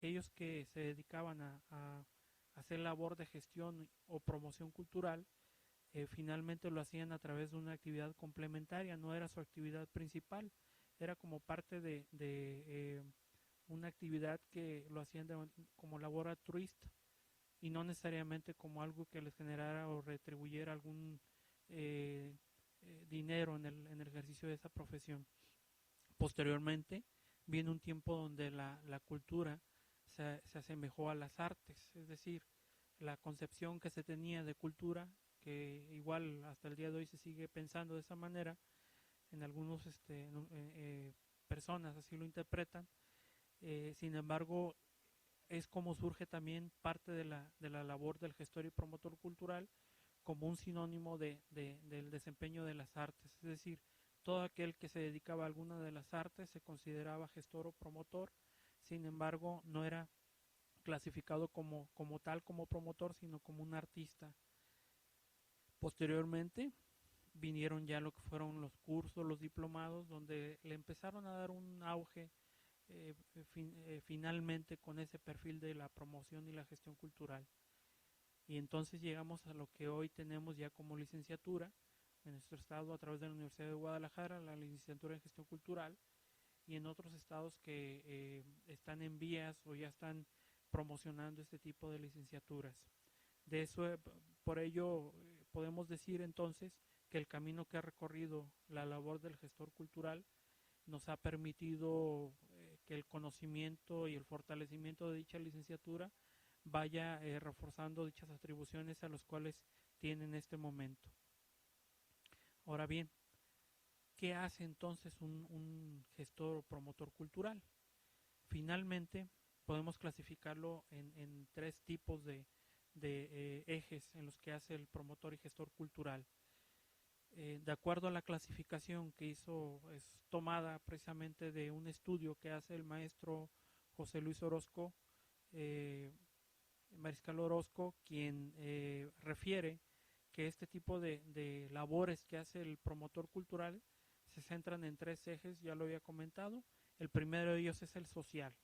aquellos que se dedicaban a hacer labor de gestión o promoción cultural, finalmente lo hacían a través de una actividad complementaria, no era su actividad principal, era como parte de una actividad que lo hacían como labor altruista y no necesariamente como algo que les generara o retribuyera algún eh, dinero en el ejercicio de esa profesión. Posteriormente viene un tiempo donde la cultura se asemejó a las artes, es decir, la concepción que se tenía de cultura, que igual hasta el día de hoy se sigue pensando de esa manera, en algunos personas así lo interpretan, sin embargo es como surge también parte de la labor del gestor y promotor cultural como un sinónimo del desempeño de las artes, es decir, todo aquel que se dedicaba a alguna de las artes se consideraba gestor o promotor, sin embargo no era clasificado como tal, como promotor, sino como un artista. Posteriormente vinieron ya lo que fueron los cursos, los diplomados, donde le empezaron a dar un auge finalmente con ese perfil de la promoción y la gestión cultural. Y entonces llegamos a lo que hoy tenemos ya como licenciatura en nuestro estado a través de la Universidad de Guadalajara, la licenciatura en gestión cultural, y en otros estados que están en vías o ya están promocionando este tipo de licenciaturas. De eso, por ello, podemos decir entonces que el camino que ha recorrido la labor del gestor cultural nos ha permitido que el conocimiento y el fortalecimiento de dicha licenciatura vaya reforzando dichas atribuciones a las cuales tiene en este momento. Ahora bien, ¿qué hace entonces un gestor o promotor cultural? Finalmente, podemos clasificarlo en tres tipos de ejes en los que hace el promotor y gestor cultural. De acuerdo a la clasificación que hizo, es tomada precisamente de un estudio que hace el maestro José Luis Orozco, Mariscal Orozco, quien refiere que este tipo de labores que hace el promotor cultural se centran en tres ejes, ya lo había comentado. El primero de ellos es el social.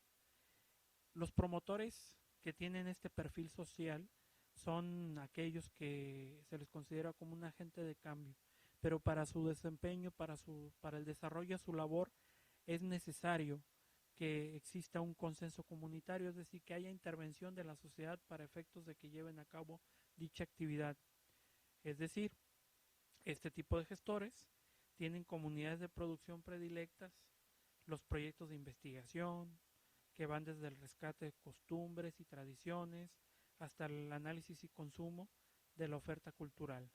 Los promotores que tienen este perfil social son aquellos que se les considera como un agente de cambio, pero para su desempeño, para el desarrollo de su labor, es necesario que exista un consenso comunitario, es decir, que haya intervención de la sociedad para efectos de que lleven a cabo dicha actividad. Es decir, este tipo de gestores tienen comunidades de producción predilectas, los proyectos de investigación, que van desde el rescate de costumbres y tradiciones hasta el análisis y consumo de la oferta cultural,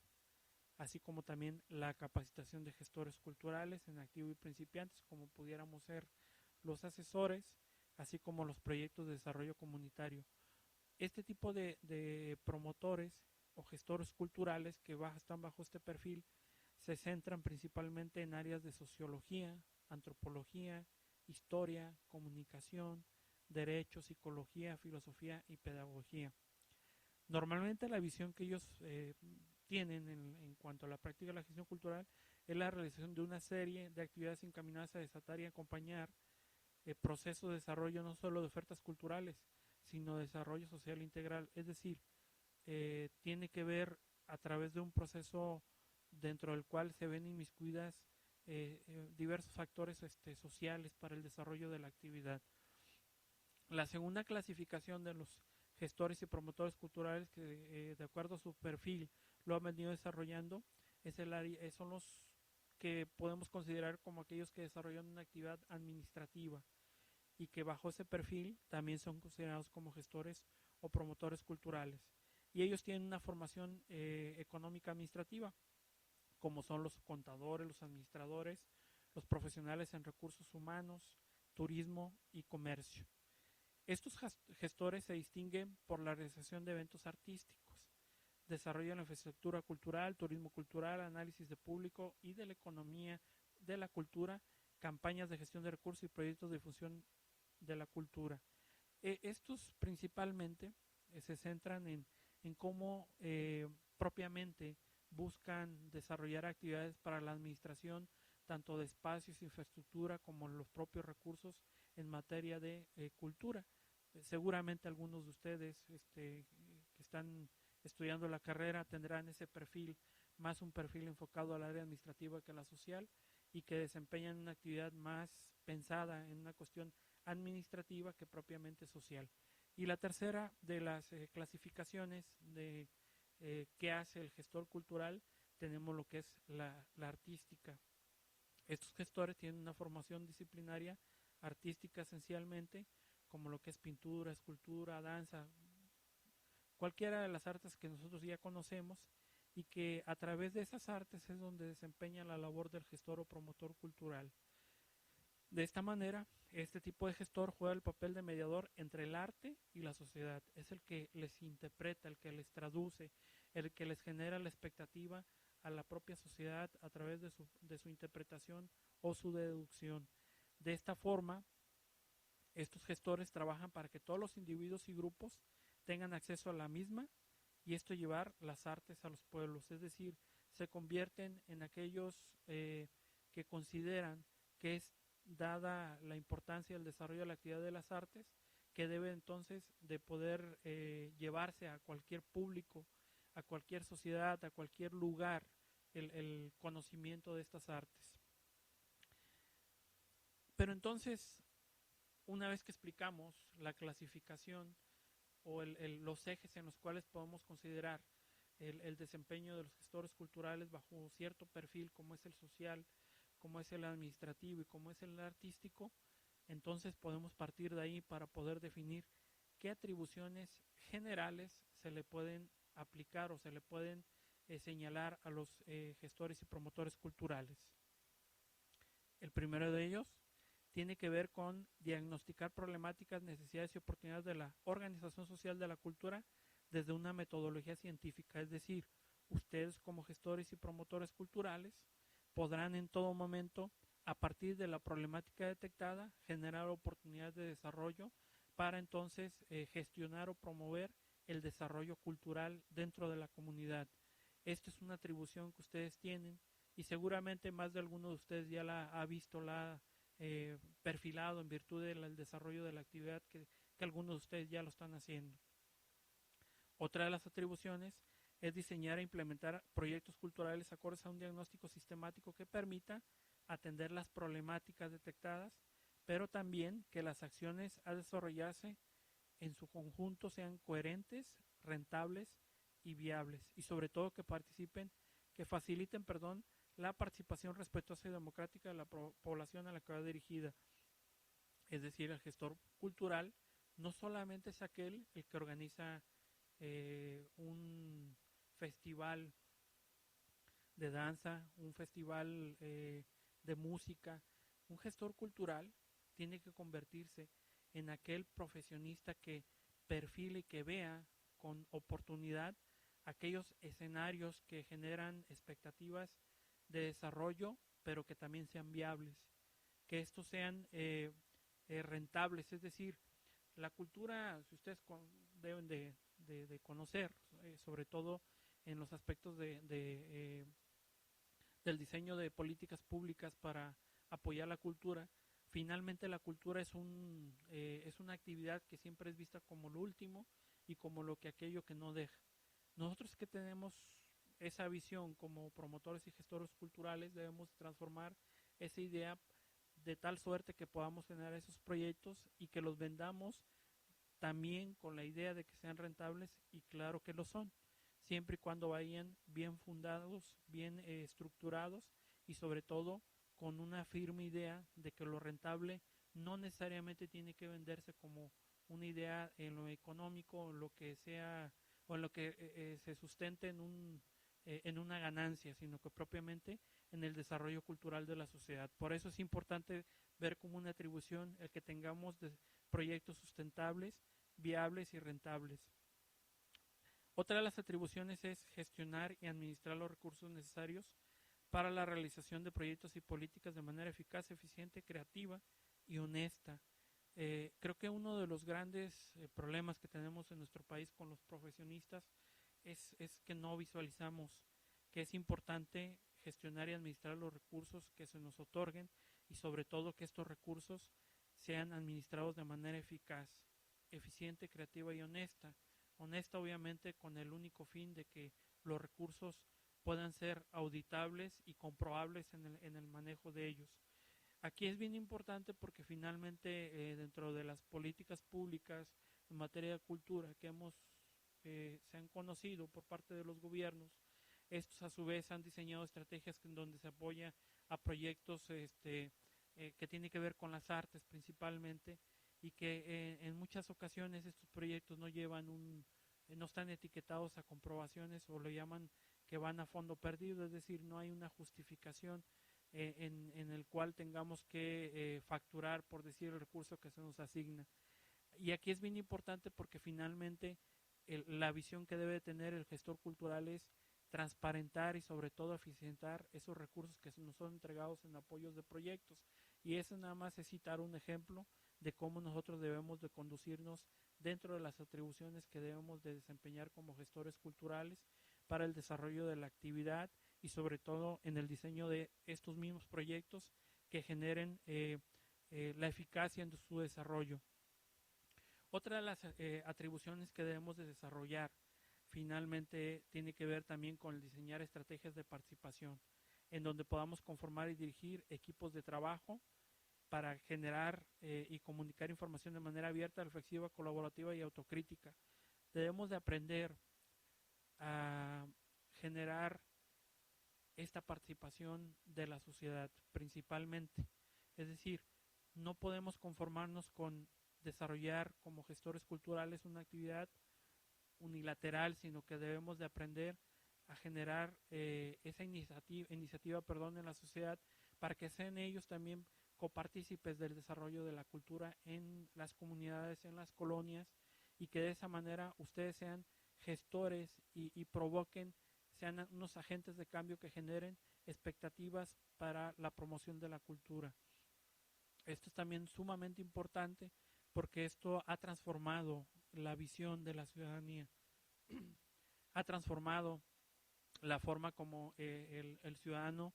así como también la capacitación de gestores culturales en activo y principiantes, como pudiéramos ser los asesores, así como los proyectos de desarrollo comunitario. Este tipo de promotores o gestores culturales que están bajo este perfil se centran principalmente en áreas de sociología, antropología, historia, comunicación, derecho, psicología, filosofía y pedagogía. Normalmente la visión que ellos tienen en cuanto a la práctica de la gestión cultural es la realización de una serie de actividades encaminadas a desatar y acompañar el proceso de desarrollo no solo de ofertas culturales, sino de desarrollo social integral. Es decir, tiene que ver a través de un proceso dentro del cual se ven inmiscuidas diversos factores sociales para el desarrollo de la actividad. La segunda clasificación de los gestores y promotores culturales que de acuerdo a su perfil lo han venido desarrollando son los que podemos considerar como aquellos que desarrollan una actividad administrativa y que bajo ese perfil también son considerados como gestores o promotores culturales. Y ellos tienen una formación económica administrativa, como son los contadores, los administradores, los profesionales en recursos humanos, turismo y comercio. Estos gestores se distinguen por la realización de eventos artísticos, desarrollo de la infraestructura cultural, turismo cultural, análisis de público y de la economía de la cultura, campañas de gestión de recursos y proyectos de difusión de la cultura. Estos principalmente se centran en cómo propiamente buscan desarrollar actividades para la administración tanto de espacios, infraestructura como los propios recursos en materia de cultura. Seguramente algunos de ustedes que están estudiando la carrera tendrán ese perfil, más un perfil enfocado al área administrativa que a la social, y que desempeñan una actividad más pensada en una cuestión administrativa que propiamente social. Y la tercera de las clasificaciones de qué hace el gestor cultural, tenemos lo que es la artística. Estos gestores tienen una formación disciplinaria artística esencialmente, como lo que es pintura, escultura, danza, cualquiera de las artes que nosotros ya conocemos, y que a través de esas artes es donde desempeña la labor del gestor o promotor cultural. De esta manera, este tipo de gestor juega el papel de mediador entre el arte y la sociedad. Es el que les interpreta, el que les traduce, el que les genera la expectativa a la propia sociedad a través de su interpretación o su deducción. De esta forma, estos gestores trabajan para que todos los individuos y grupos tengan acceso a la misma, y esto llevar las artes a los pueblos, es decir, se convierten en aquellos que consideran que es dada la importancia del desarrollo de la actividad de las artes, que debe entonces de poder llevarse a cualquier público, a cualquier sociedad, a cualquier lugar, el conocimiento de estas artes. Pero entonces, una vez que explicamos la clasificación o los ejes en los cuales podemos considerar el desempeño de los gestores culturales bajo cierto perfil, como es el social, como es el administrativo y como es el artístico, entonces podemos partir de ahí para poder definir qué atribuciones generales se le pueden aplicar o se le pueden señalar a los gestores y promotores culturales. El primero de ellos tiene que ver con diagnosticar problemáticas, necesidades y oportunidades de la organización social de la cultura desde una metodología científica. Es decir, ustedes como gestores y promotores culturales podrán en todo momento, a partir de la problemática detectada, generar oportunidades de desarrollo para entonces gestionar o promover el desarrollo cultural dentro de la comunidad. Esta es una atribución que ustedes tienen, y seguramente más de alguno de ustedes ya la ha visto, la ha perfilado en virtud del desarrollo de la actividad que algunos de ustedes ya lo están haciendo. Otra de las atribuciones es diseñar e implementar proyectos culturales acordes a un diagnóstico sistemático que permita atender las problemáticas detectadas, pero también que las acciones a desarrollarse en su conjunto sean coherentes, rentables y viables, y sobre todo que faciliten, la participación respetuosa y democrática de la población a la que va dirigida. Es decir, el gestor cultural no solamente es aquel el que organiza un festival de danza, un festival de música. Un gestor cultural tiene que convertirse en aquel profesionista que perfile y que vea con oportunidad aquellos escenarios que generan expectativas de desarrollo, pero que también sean viables, que estos sean rentables. Es decir, la cultura, si ustedes deben de conocer, sobre todo en los aspectos del diseño de políticas públicas para apoyar la cultura, finalmente la cultura es una actividad que siempre es vista como lo último y como aquello que no deja. Nosotros que tenemos esa visión como promotores y gestores culturales, debemos transformar esa idea de tal suerte que podamos generar esos proyectos y que los vendamos también con la idea de que sean rentables, y claro que lo son, siempre y cuando vayan bien fundados, bien estructurados, y sobre todo con una firme idea de que lo rentable no necesariamente tiene que venderse como una idea en lo económico, en lo que sea, o en lo que se sustente en una ganancia, sino que propiamente en el desarrollo cultural de la sociedad. Por eso es importante ver como una atribución el que tengamos proyectos sustentables, viables y rentables. Otra de las atribuciones es gestionar y administrar los recursos necesarios para la realización de proyectos y políticas de manera eficaz, eficiente, creativa y honesta. Creo que uno de los grandes problemas que tenemos en nuestro país con los profesionistas es que no visualizamos que es importante gestionar y administrar los recursos que se nos otorguen, y sobre todo que estos recursos sean administrados de manera eficaz. eficiente, creativa y honesta. Honesta obviamente con el único fin de que los recursos puedan ser auditables y comprobables en el manejo de ellos. Aquí es bien importante porque finalmente dentro de las políticas públicas en materia de cultura que se han conocido por parte de los gobiernos, estos a su vez han diseñado estrategias en donde se apoya a proyectos que tienen que ver con las artes principalmente y que en muchas ocasiones estos proyectos no están etiquetados a comprobaciones o lo llaman que van a fondo perdido, es decir, no hay una justificación en el cual tengamos que facturar, por decir, el recurso que se nos asigna. Y aquí es bien importante porque finalmente la visión que debe tener el gestor cultural es transparentar y sobre todo eficientar esos recursos que nos son entregados en apoyos de proyectos. Y eso nada más es citar un ejemplo de cómo nosotros debemos de conducirnos dentro de las atribuciones que debemos de desempeñar como gestores culturales para el desarrollo de la actividad y sobre todo en el diseño de estos mismos proyectos que generen la eficacia en su desarrollo. Otra de las atribuciones que debemos de desarrollar finalmente tiene que ver también con el diseñar estrategias de participación, en donde podamos conformar y dirigir equipos de trabajo para generar y comunicar información de manera abierta, reflexiva, colaborativa y autocrítica. Debemos de aprender a generar esta participación de la sociedad principalmente. Es decir, no podemos conformarnos con desarrollar como gestores culturales una actividad unilateral, sino que debemos de aprender a generar esa iniciativa en la sociedad para que sean ellos también copartícipes del desarrollo de la cultura en las comunidades, en las colonias, y que de esa manera ustedes sean gestores y provoquen, sean unos agentes de cambio que generen expectativas para la promoción de la cultura. Esto es también sumamente importante porque esto ha transformado la visión de la ciudadanía, ha transformado la forma como el ciudadano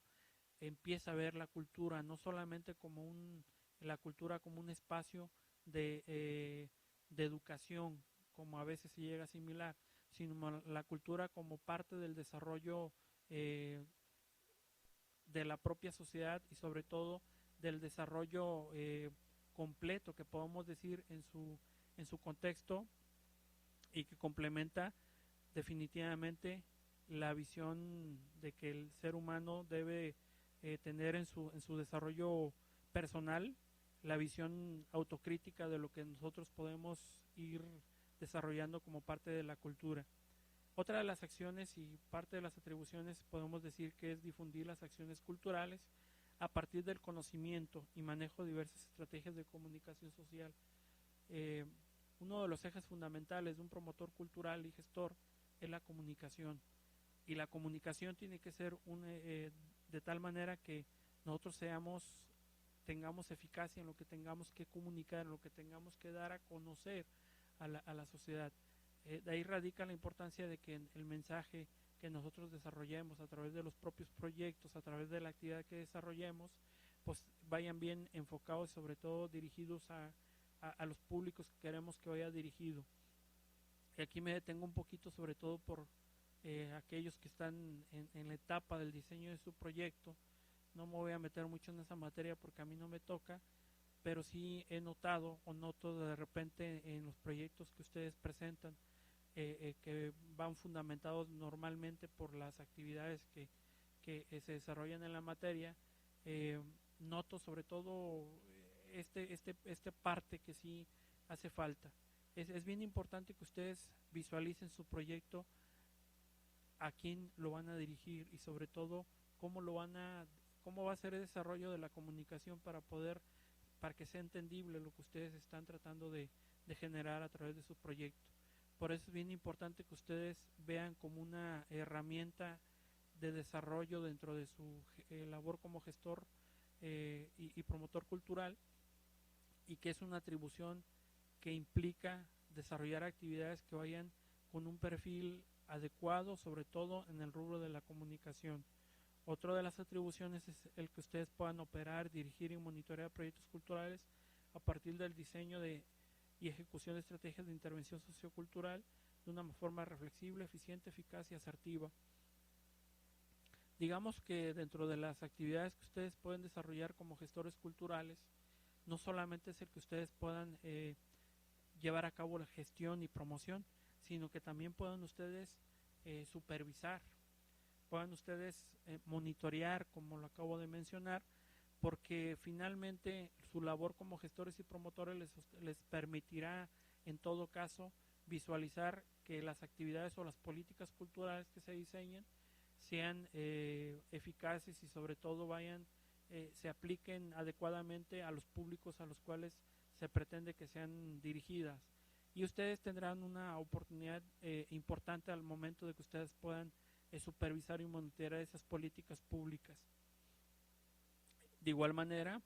empieza a ver la cultura, no solamente como la cultura como un espacio de educación, como a veces se llega a asimilar, sino la cultura como parte del desarrollo de la propia sociedad y sobre todo del desarrollo completo que podemos decir en su contexto y que complementa definitivamente la visión de que el ser humano debe tener en su desarrollo personal, la visión autocrítica de lo que nosotros podemos ir desarrollando como parte de la cultura. Otra de las acciones y parte de las atribuciones podemos decir que es difundir las acciones culturales a partir del conocimiento y manejo de diversas estrategias de comunicación social. Uno de los ejes fundamentales de un promotor cultural y gestor es la comunicación. Y la comunicación tiene que ser de tal manera que nosotros tengamos eficacia en lo que tengamos que comunicar, en lo que tengamos que dar a conocer a la sociedad. De ahí radica la importancia de que el mensaje que nosotros desarrollemos a través de los propios proyectos, a través de la actividad que desarrollemos, pues vayan bien enfocados y sobre todo dirigidos a los públicos que queremos que vaya dirigido. Y aquí me detengo un poquito sobre todo por aquellos que están en la etapa del diseño de su proyecto. No me voy a meter mucho en esa materia porque a mí no me toca, pero sí he notado o noto de repente en los proyectos que ustedes presentan que van fundamentados normalmente por las actividades que se desarrollan en la materia. Noto sobre todo esta parte que sí hace falta. Es bien importante que ustedes visualicen su proyecto, a quién lo van a dirigir y sobre todo cómo va a ser el desarrollo de la comunicación para que sea entendible lo que ustedes están tratando de generar a través de su proyecto. Por eso es bien importante que ustedes vean como una herramienta de desarrollo dentro de su labor como gestor y promotor cultural, y que es una atribución que implica desarrollar actividades que vayan con un perfil adecuado, sobre todo en el rubro de la comunicación. Otra de las atribuciones es el que ustedes puedan operar, dirigir y monitorear proyectos culturales a partir del diseño de y ejecución de estrategias de intervención sociocultural de una forma reflexible, eficiente, eficaz y asertiva. Digamos que dentro de las actividades que ustedes pueden desarrollar como gestores culturales, no solamente es el que ustedes puedan llevar a cabo la gestión y promoción, sino que también puedan ustedes supervisar, puedan ustedes monitorear, como lo acabo de mencionar, porque finalmente su labor como gestores y promotores les permitirá, en todo caso, visualizar que las actividades o las políticas culturales que se diseñen sean eficaces y sobre todo se apliquen adecuadamente a los públicos a los cuales se pretende que sean dirigidas. Y ustedes tendrán una oportunidad importante al momento de que ustedes puedan supervisar y monitorear esas políticas públicas. De igual manera,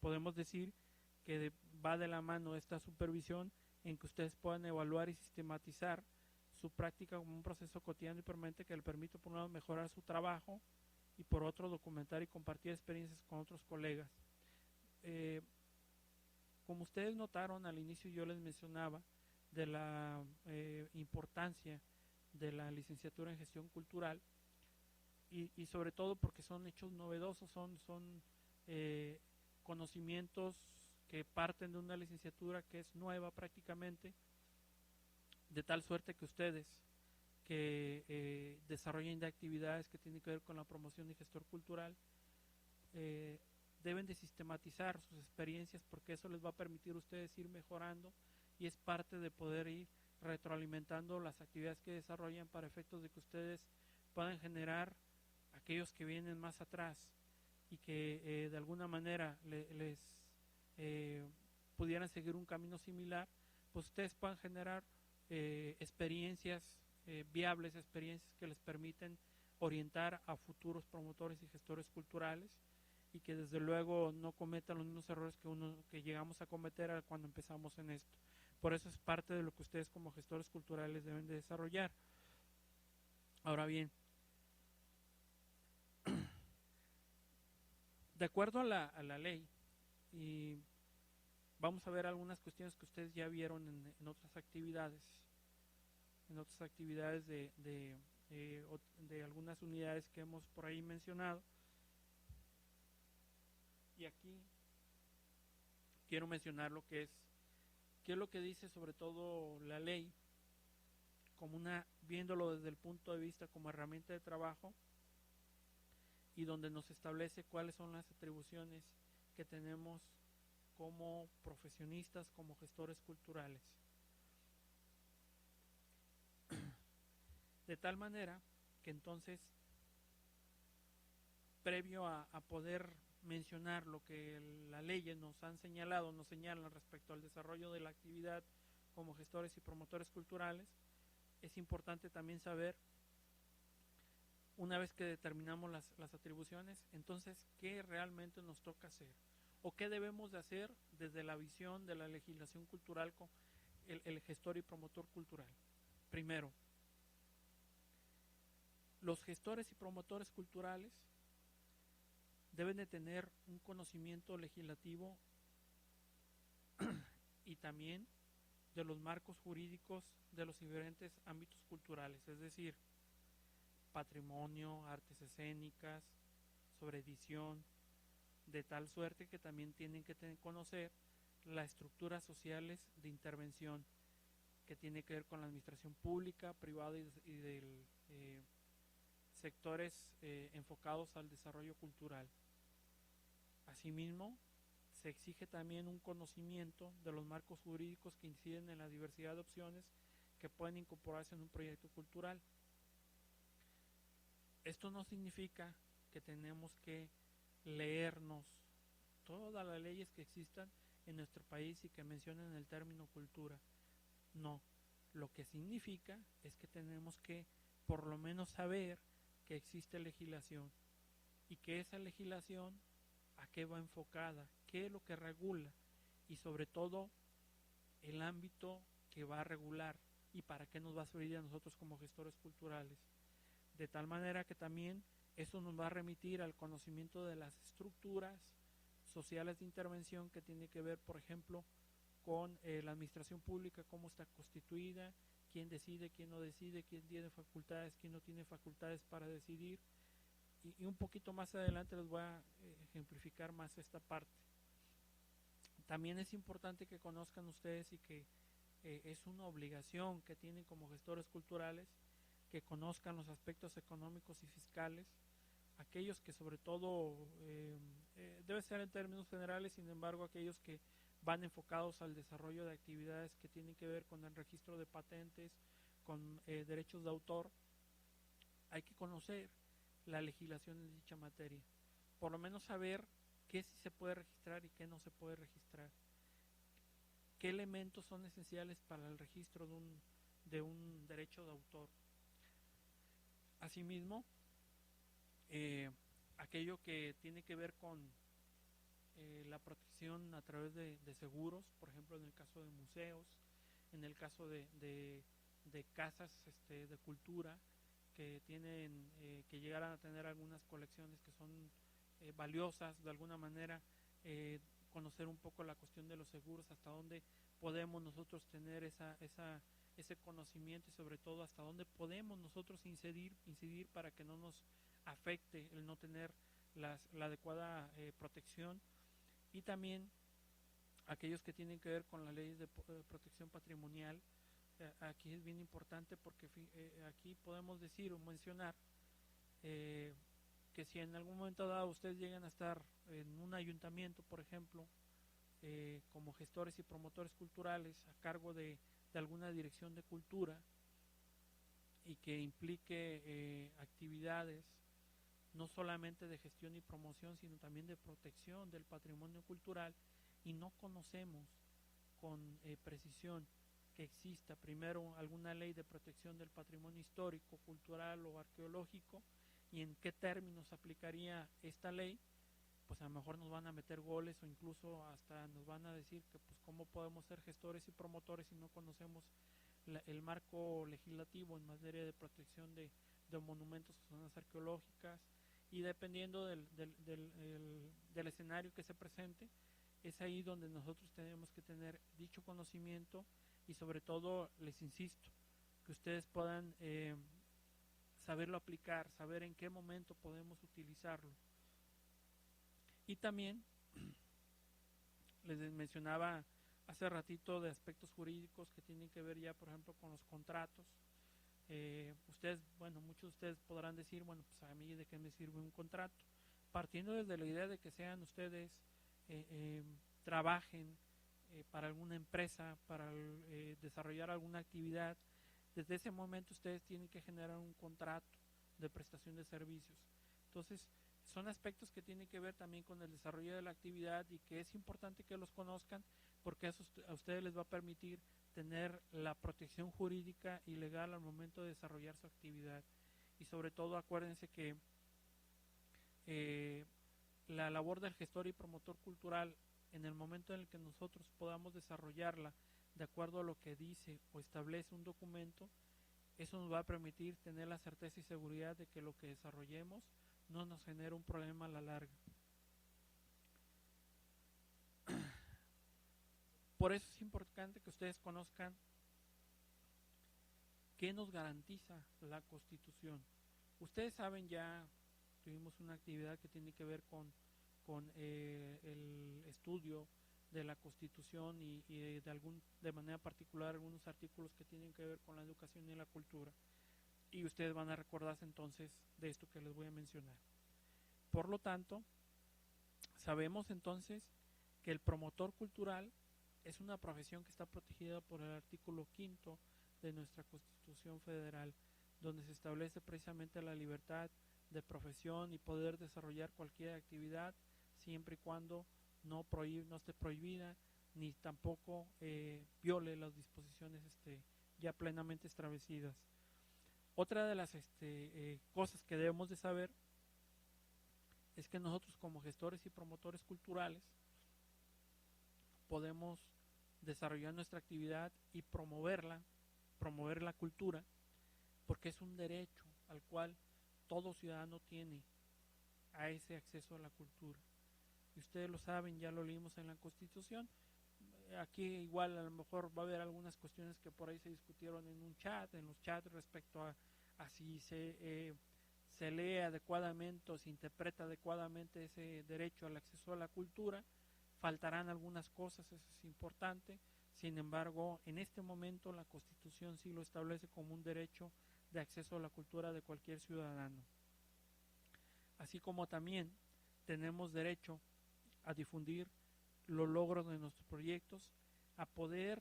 podemos decir que va de la mano esta supervisión en que ustedes puedan evaluar y sistematizar su práctica como un proceso cotidiano y permanente que le permite, por un lado, mejorar su trabajo y por otro, documentar y compartir experiencias con otros colegas. Como ustedes notaron al inicio, yo les mencionaba de la importancia de la licenciatura en gestión cultural y sobre todo porque son hechos novedosos, son conocimientos que parten de una licenciatura que es nueva prácticamente, de tal suerte que ustedes que desarrollen de actividades que tienen que ver con la promoción de gestor cultural deben de sistematizar sus experiencias, porque eso les va a permitir a ustedes ir mejorando y es parte de poder ir retroalimentando las actividades que desarrollan para efectos de que ustedes puedan generar aquellos que vienen más atrás y que de alguna manera les pudieran seguir un camino similar, pues ustedes puedan generar experiencias viables, experiencias que les permiten orientar a futuros promotores y gestores culturales y que desde luego no cometan los mismos errores que llegamos a cometer cuando empezamos en esto. Por eso es parte de lo que ustedes como gestores culturales deben de desarrollar. Ahora bien, de acuerdo a la ley, y vamos a ver algunas cuestiones que ustedes ya vieron en otras actividades, de algunas unidades que hemos por ahí mencionado. Y aquí quiero mencionar qué es lo que dice sobre todo la ley, viéndolo desde el punto de vista como herramienta de trabajo, y donde nos establece cuáles son las atribuciones que tenemos como profesionistas, como gestores culturales. De tal manera que entonces, previo a poder mencionar lo que las leyes nos señalan respecto al desarrollo de la actividad como gestores y promotores culturales, es importante también saber, una vez que determinamos las atribuciones, entonces, ¿qué realmente nos toca hacer? ¿O qué debemos de hacer desde la visión de la legislación cultural con el gestor y promotor cultural? Primero, los gestores y promotores culturales deben de tener un conocimiento legislativo y también de los marcos jurídicos de los diferentes ámbitos culturales, es decir, patrimonio, artes escénicas, sobre edición, de tal suerte que también tienen que conocer las estructuras sociales de intervención que tiene que ver con la administración pública, privada y de sectores enfocados al desarrollo cultural. Asimismo, se exige también un conocimiento de los marcos jurídicos que inciden en la diversidad de opciones que pueden incorporarse en un proyecto cultural. Esto no significa que tenemos que leernos todas las leyes que existan en nuestro país y que mencionen el término cultura. No, lo que significa es que tenemos que por lo menos saber que existe legislación y que esa legislación a qué va enfocada, qué es lo que regula y sobre todo el ámbito que va a regular y para qué nos va a servir a nosotros como gestores culturales. De tal manera que también eso nos va a remitir al conocimiento de las estructuras sociales de intervención que tiene que ver, por ejemplo, con la administración pública, cómo está constituida, quién decide, quién no decide, quién tiene facultades, quién no tiene facultades para decidir, y un poquito más adelante les voy a ejemplificar más esta parte. También es importante que conozcan ustedes y que es una obligación que tienen como gestores culturales que conozcan los aspectos económicos y fiscales, aquellos que sobre todo debe ser en términos generales, sin embargo aquellos que van enfocados al desarrollo de actividades que tienen que ver con el registro de patentes, con derechos de autor. Hay que conocer la legislación en dicha materia, por lo menos saber qué sí se puede registrar y qué no se puede registrar, qué elementos son esenciales para el registro de un derecho de autor. Asimismo, aquello que tiene que ver con la protección a través de seguros, por ejemplo en el caso de museos, en el caso de casas de cultura que tienen que llegaran a tener algunas colecciones que son valiosas de alguna manera, conocer un poco la cuestión de los seguros, hasta dónde podemos nosotros tener ese conocimiento y sobre todo hasta dónde podemos nosotros incidir para que no nos afecte el no tener la adecuada protección. Y también aquellos que tienen que ver con las leyes de protección patrimonial. Aquí es bien importante porque aquí podemos decir o mencionar que si en algún momento dado ustedes llegan a estar en un ayuntamiento, por ejemplo, como gestores y promotores culturales a cargo de alguna dirección de cultura y que implique actividades no solamente de gestión y promoción, sino también de protección del patrimonio cultural, y no conocemos con precisión que exista primero alguna ley de protección del patrimonio histórico, cultural o arqueológico, y en qué términos aplicaría esta ley, pues a lo mejor nos van a meter goles o incluso hasta nos van a decir que pues cómo podemos ser gestores y promotores si no conocemos el marco legislativo en materia de protección de monumentos o zonas arqueológicas. Y dependiendo del escenario que se presente, es ahí donde nosotros tenemos que tener dicho conocimiento y sobre todo, les insisto, que ustedes puedan saberlo aplicar, saber en qué momento podemos utilizarlo. Y también les mencionaba hace ratito de aspectos jurídicos que tienen que ver ya, por ejemplo, con los contratos. Ustedes, bueno, muchos de ustedes podrán decir, bueno, pues a mí de qué me sirve un contrato. Partiendo desde la idea de que sean ustedes, trabajen para alguna empresa, para desarrollar alguna actividad, desde ese momento ustedes tienen que generar un contrato de prestación de servicios. Entonces, son aspectos que tienen que ver también con el desarrollo de la actividad y que es importante que los conozcan porque eso a ustedes les va a permitir tener la protección jurídica y legal al momento de desarrollar su actividad. Y sobre todo acuérdense que la labor del gestor y promotor cultural, en el momento en el que nosotros podamos desarrollarla de acuerdo a lo que dice o establece un documento, eso nos va a permitir tener la certeza y seguridad de que lo que desarrollemos no nos genera un problema a la larga. Por eso es importante que ustedes conozcan qué nos garantiza la Constitución. Ustedes saben, ya tuvimos una actividad que tiene que ver con el estudio de la Constitución y de manera particular algunos artículos que tienen que ver con la educación y la cultura. Y ustedes van a recordarse entonces de esto que les voy a mencionar. Por lo tanto, sabemos entonces que el promotor cultural es una profesión que está protegida por el artículo 5 de nuestra Constitución Federal, donde se establece precisamente la libertad de profesión y poder desarrollar cualquier actividad siempre y cuando no esté prohibida ni tampoco viole las disposiciones ya plenamente establecidas. Otra de las cosas que debemos de saber es que nosotros como gestores y promotores culturales podemos desarrollar nuestra actividad y promover la cultura, porque es un derecho al cual todo ciudadano tiene a ese acceso a la cultura. Y ustedes lo saben, ya lo leímos en la Constitución. aquí igual a lo mejor va a haber algunas cuestiones que por ahí se discutieron en los chats respecto a si se lee adecuadamente o se interpreta adecuadamente ese derecho al acceso a la cultura. Faltarán algunas cosas, eso es importante. Sin embargo, en este momento la Constitución sí lo establece como un derecho de acceso a la cultura de cualquier ciudadano. Así como también tenemos derecho a difundir los logros de nuestros proyectos, a poder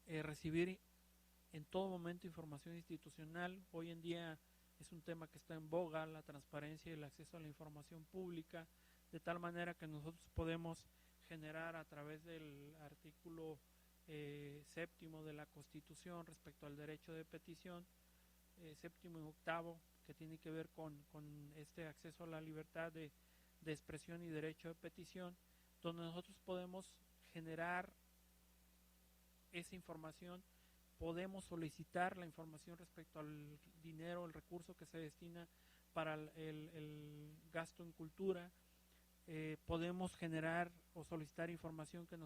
recibir en todo momento información institucional. Hoy en día es un tema que está en boga, la transparencia y el acceso a la información pública, de tal manera que nosotros podemos generar a través del artículo séptimo de la Constitución respecto al derecho de petición, séptimo y octavo, que tiene que ver con este acceso a la libertad de expresión y derecho de petición, donde nosotros podemos generar esa información, podemos solicitar la información respecto al dinero, el recurso que se destina para el gasto en cultura, podemos generar o solicitar información que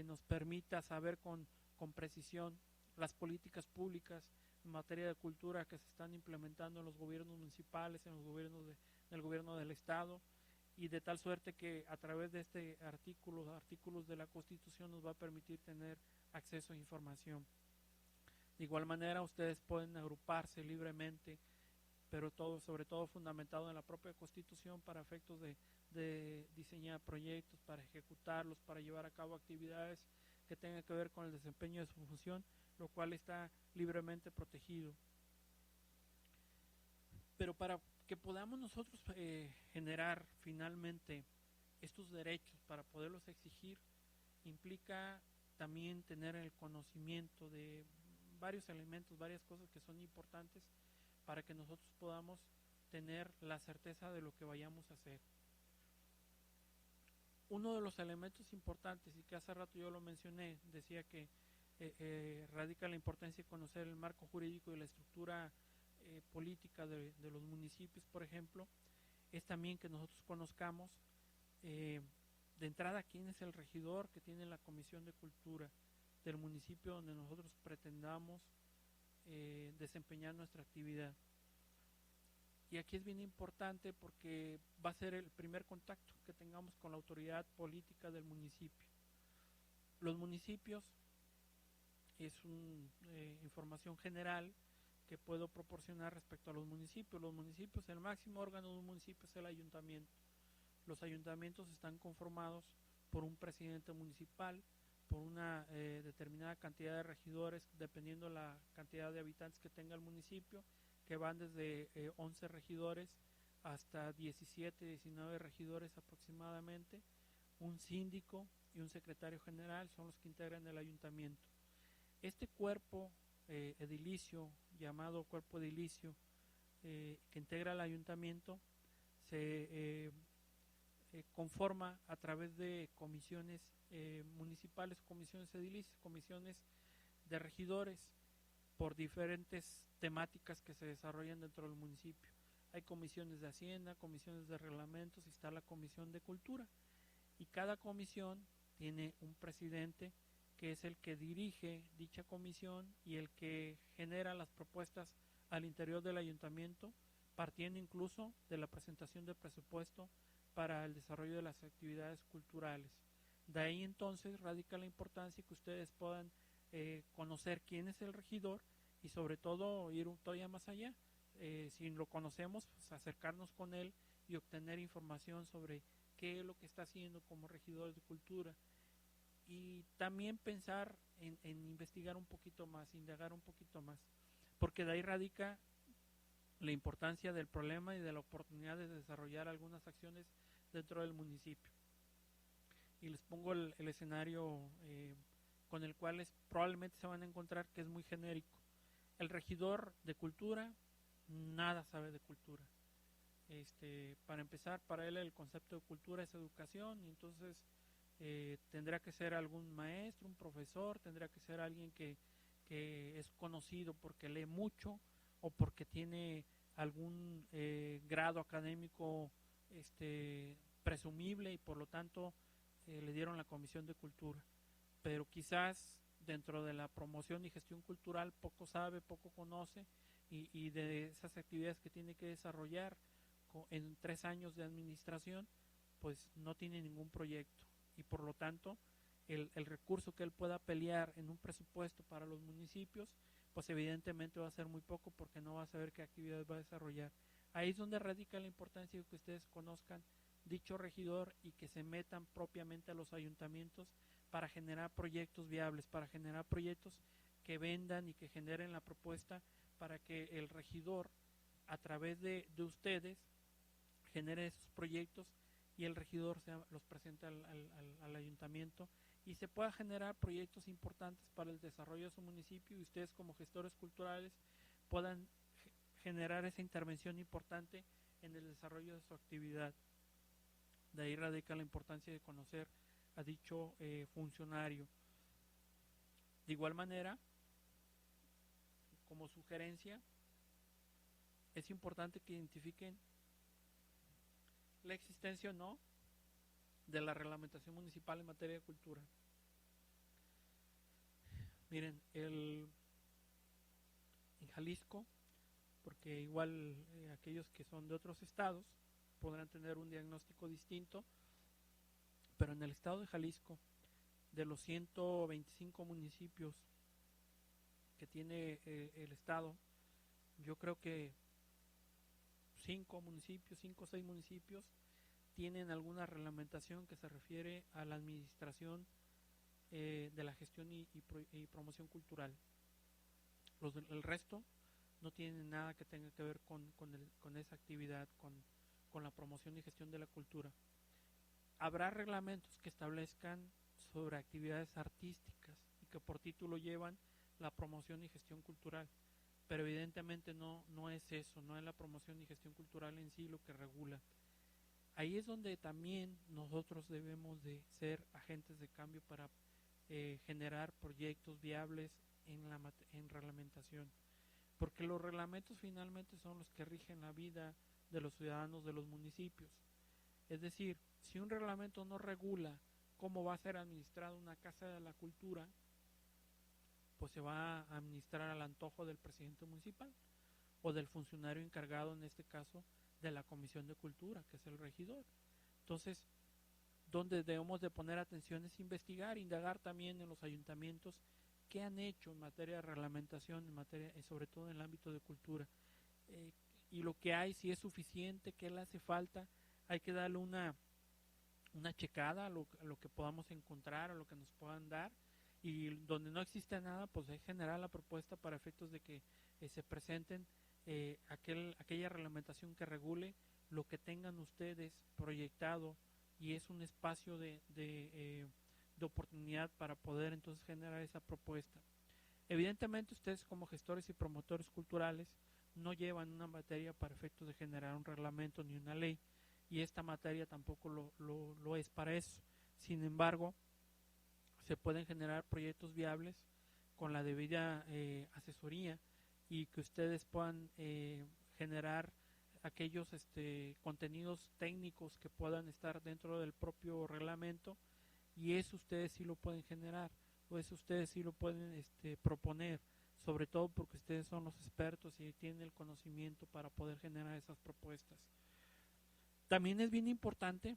nos permita saber con precisión las políticas públicas en materia de cultura que se están implementando en los gobiernos municipales, en el gobierno del Estado, y de tal suerte que a través de este artículos de la Constitución nos va a permitir tener acceso a información. De igual manera, ustedes pueden agruparse libremente, pero sobre todo fundamentado en la propia Constitución para efectos de diseñar proyectos, para ejecutarlos, para llevar a cabo actividades que tengan que ver con el desempeño de su función, lo cual está libremente protegido. Pero para que podamos nosotros generar finalmente estos derechos, para poderlos exigir, implica también tener el conocimiento de varios elementos, varias cosas que son importantes para que nosotros podamos tener la certeza de lo que vayamos a hacer. Uno de los elementos importantes, y que hace rato yo lo mencioné, decía que radica la importancia de conocer el marco jurídico y la estructura política de los municipios, por ejemplo, es también que nosotros conozcamos de entrada quién es el regidor que tiene la Comisión de Cultura del municipio donde nosotros pretendamos desempeñar nuestra actividad. Y aquí es bien importante porque va a ser el primer contacto que tengamos con la autoridad política del municipio. Los municipios es una información general que puedo proporcionar respecto a los municipios. Los municipios, el máximo órgano de un municipio es el ayuntamiento. Los ayuntamientos están conformados por un presidente municipal, por una determinada cantidad de regidores, dependiendo la cantidad de habitantes que tenga el municipio, que van desde 11 regidores hasta 17, 19 regidores aproximadamente, un síndico y un secretario general son los que integran el ayuntamiento. Este cuerpo edilicio, llamado cuerpo edilicio, que integra el ayuntamiento, se conforma a través de comisiones municipales, comisiones edilicias, comisiones de regidores por diferentes temáticas que se desarrollan dentro del municipio. Hay comisiones de Hacienda, comisiones de reglamentos, y está la Comisión de Cultura. Y cada comisión tiene un presidente que es el que dirige dicha comisión y el que genera las propuestas al interior del ayuntamiento, partiendo incluso de la presentación del presupuesto para el desarrollo de las actividades culturales. De ahí entonces radica la importancia que ustedes puedan conocer quién es el regidor y sobre todo ir todavía más allá. Si lo conocemos, pues acercarnos con él y obtener información sobre qué es lo que está haciendo como regidor de cultura. Y también pensar en investigar un poquito más, indagar un poquito más, porque de ahí radica la importancia del problema y de la oportunidad de desarrollar algunas acciones dentro del municipio. Y les pongo el escenario con el cual probablemente se van a encontrar que es muy genérico. El regidor de cultura nada sabe de cultura. Para empezar, para él el concepto de cultura es educación, y entonces tendrá que ser algún maestro, un profesor, tendrá que ser alguien que es conocido porque lee mucho o porque tiene algún grado académico presumible, y por lo tanto le dieron la Comisión de Cultura, pero quizás dentro de la promoción y gestión cultural poco sabe, poco conoce, y de esas actividades que tiene que desarrollar en 3 años de administración, pues no tiene ningún proyecto, y por lo tanto el recurso que él pueda pelear en un presupuesto para los municipios, pues evidentemente va a ser muy poco, porque no va a saber qué actividades va a desarrollar. Ahí es donde radica la importancia de que ustedes conozcan dicho regidor y que se metan propiamente a los ayuntamientos para generar proyectos viables, para generar proyectos que vendan y que generen la propuesta, para que el regidor, a través de ustedes, genere esos proyectos y el regidor los presente al ayuntamiento, y se pueda generar proyectos importantes para el desarrollo de su municipio, y ustedes como gestores culturales puedan generar esa intervención importante en el desarrollo de su actividad. De ahí radica la importancia de conocer a dicho funcionario. De igual manera, como sugerencia, es importante que identifiquen la existencia o no de la reglamentación municipal en materia de cultura. Miren, en Jalisco, porque igual aquellos que son de otros estados podrán tener un diagnóstico distinto, pero en el estado de Jalisco, de los 125 municipios que tiene el estado, yo creo que 5 o 6 municipios tienen alguna reglamentación que se refiere a la administración de la gestión y promoción cultural. El resto no tienen nada que tenga que ver con esa actividad, con la promoción y gestión de la cultura. Habrá reglamentos que establezcan sobre actividades artísticas y que por título llevan la promoción y gestión cultural, pero evidentemente no es eso, no es la promoción y gestión cultural en sí lo que regula. Ahí es donde también nosotros debemos de ser agentes de cambio para generar proyectos viables en reglamentación, porque los reglamentos finalmente son los que rigen la vida de los ciudadanos de los municipios. Es decir, si un reglamento no regula cómo va a ser administrada una casa de la cultura, pues se va a administrar al antojo del presidente municipal o del funcionario encargado, en este caso de la Comisión de Cultura, que es el regidor. Entonces, donde debemos de poner atención es investigar, indagar también en los ayuntamientos qué han hecho en materia de reglamentación, en materia, sobre todo en el ámbito de cultura, y lo que hay, si es suficiente, qué le hace falta. Hay que darle una checada a lo que podamos encontrar, a lo que nos puedan dar, y donde no existe nada, pues hay que generar la propuesta para efectos de que se presenten aquella reglamentación que regule lo que tengan ustedes proyectado, y es un espacio de oportunidad para poder entonces generar esa propuesta. Evidentemente ustedes como gestores y promotores culturales no llevan una materia para efectos de generar un reglamento ni una ley, y esta materia tampoco lo es para eso. Sin embargo, se pueden generar proyectos viables con la debida asesoría, y que ustedes puedan generar aquellos contenidos técnicos que puedan estar dentro del propio reglamento, y eso ustedes sí lo pueden generar, o eso ustedes sí lo pueden proponer, sobre todo porque ustedes son los expertos y tienen el conocimiento para poder generar esas propuestas. También es bien importante,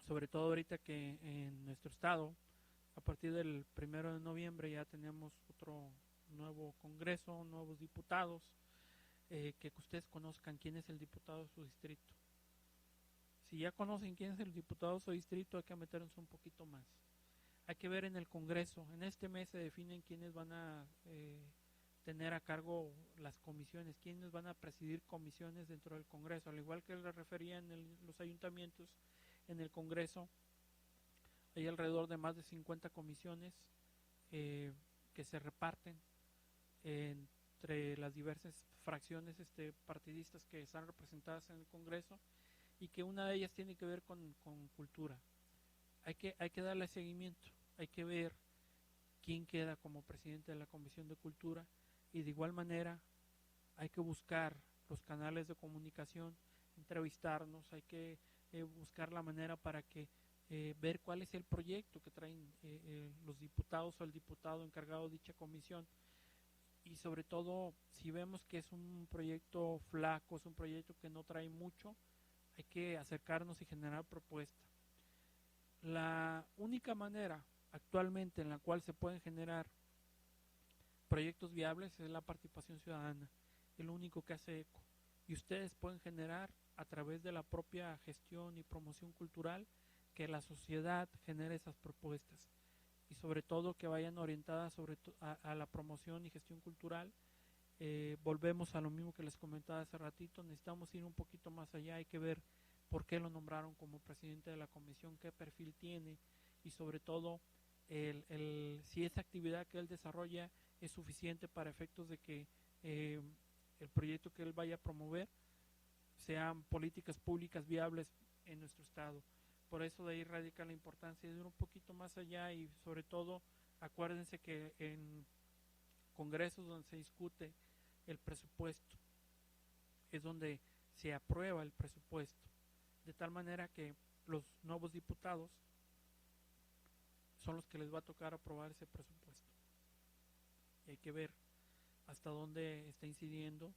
sobre todo ahorita que en nuestro estado, a partir del 1 de noviembre ya tenemos otro nuevo congreso, nuevos diputados, que ustedes conozcan quién es el diputado de su distrito. Si ya conocen quién es el diputado de su distrito, hay que meternos un poquito más. Hay que ver en el congreso, en este mes se definen quiénes van a tener a cargo las comisiones, quiénes van a presidir comisiones dentro del congreso, al igual que les refería en los ayuntamientos. En el congreso hay alrededor de más de 50 comisiones que se reparten entre las diversas fracciones partidistas que están representadas en el congreso, y que una de ellas tiene que ver con cultura. Hay que darle seguimiento, hay que ver quién queda como presidente de la Comisión de Cultura, y de igual manera hay que buscar los canales de comunicación, entrevistarnos, hay que buscar la manera para que ver cuál es el proyecto que traen los diputados o el diputado encargado de dicha comisión. Y sobre todo, si vemos que es un proyecto flaco, es un proyecto que no trae mucho, hay que acercarnos y generar propuestas. La única manera actualmente en la cual se pueden generar proyectos viables es la participación ciudadana, es lo único que hace eco. Y ustedes pueden generar a través de la propia gestión y promoción cultural que la sociedad genere esas propuestas y sobre todo que vayan orientadas a la promoción y gestión cultural. Volvemos a lo mismo que les comentaba hace ratito, necesitamos ir un poquito más allá, hay que ver por qué lo nombraron como presidente de la comisión, qué perfil tiene y sobre todo si esa actividad que él desarrolla es suficiente para efectos de que el proyecto que él vaya a promover sean políticas públicas viables en nuestro estado. Por eso de ahí radica la importancia de ir un poquito más allá y sobre todo acuérdense que en congresos donde se discute el presupuesto es donde se aprueba el presupuesto, de tal manera que los nuevos diputados son los que les va a tocar aprobar ese presupuesto. Y hay que ver hasta dónde está incidiendo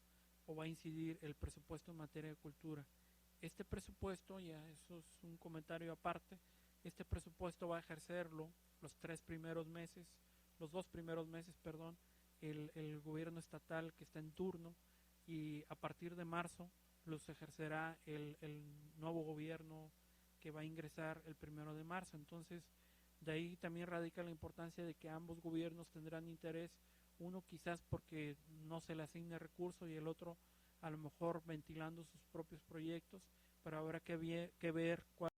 o va a incidir el presupuesto en materia de cultura. Este presupuesto, ya eso es un comentario aparte, este presupuesto va a ejercerlo los 2 primeros meses, el gobierno estatal que está en turno y a partir de marzo los ejercerá el nuevo gobierno que va a ingresar el 1 de marzo. Entonces, de ahí también radica la importancia de que ambos gobiernos tendrán interés, uno quizás porque no se le asigne recursos y el otro a lo mejor ventilando sus propios proyectos, pero habrá que ver cuál